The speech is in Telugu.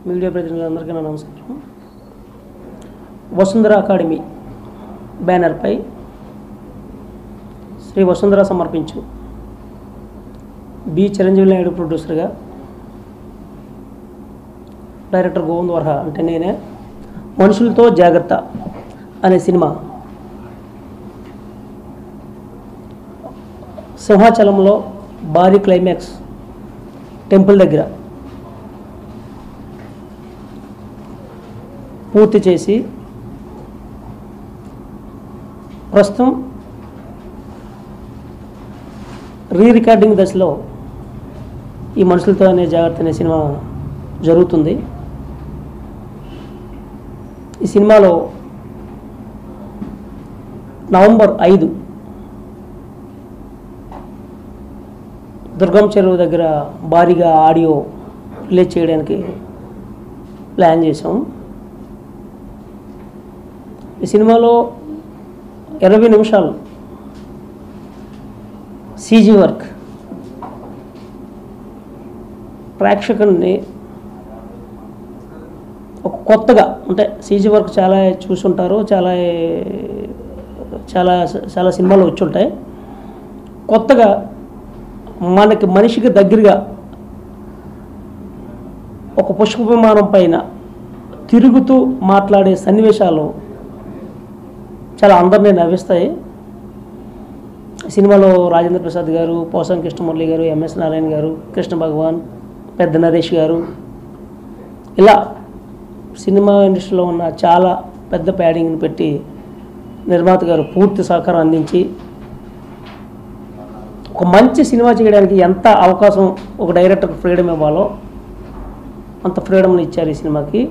మీడియా ప్రతినిధులందరికీ నా నమస్కారం. వసుంధర అకాడమీ బ్యానర్పై శ్రీ వసుంధర సమర్పించు బి చిరంజీవి నాయుడు ప్రొడ్యూసర్గా, డైరెక్టర్ గోవింద్ వర్హ అంటే నేనే, మనుషులతో జాగ్రత్త అనే సినిమా సింహాచలంలో భారీ క్లైమాక్స్ టెంపుల్ దగ్గర పూర్తి చేసి ప్రస్తుతం రికార్డింగ్ దశలో ఈ మనుషులతో అనే జాగ్రత్త అనే సినిమా జరుగుతుంది. ఈ సినిమాలో నవంబర్ 5 దుర్గం చెరువు దగ్గర భారీగా ఆడియో రిలీజ్ చేయడానికి ప్లాన్ చేసాం. ఈ సినిమాలో 20 నిమిషాలు సీజీ వర్క్ ప్రేక్షకుల్ని ఒక కొత్తగా, అంటే సీజీ వర్క్ చాలా చూసుంటారు, చాలా చాలా చాలా సినిమాలు వచ్చి ఉంటాయి. కొత్తగా మనిషికి దగ్గరగా ఒక పుష్ప విమానం పైన తిరుగుతూ మాట్లాడే సన్నివేశాలు చాలా అందరినీ నవ్విస్తాయి. సినిమాలో రాజేంద్ర ప్రసాద్ గారు, పోసం కృష్ణమురళి గారు, ఎంఎస్ నారాయణ గారు, కృష్ణ భగవాన్, పెద్ద నరేష్ గారు, ఇలా సినిమా ఇండస్ట్రీలో ఉన్న చాలా పెద్ద ప్యాడింగ్ని పెట్టి నిర్మాత గారు పూర్తి సహకారం అందించి ఒక మంచి సినిమా చేయడానికి ఎంత అవకాశం ఒక డైరెక్టర్కి ఫ్రీడమ్ ఇవ్వాలో అంత ఫ్రీడమ్ని ఇచ్చారు ఈ సినిమాకి.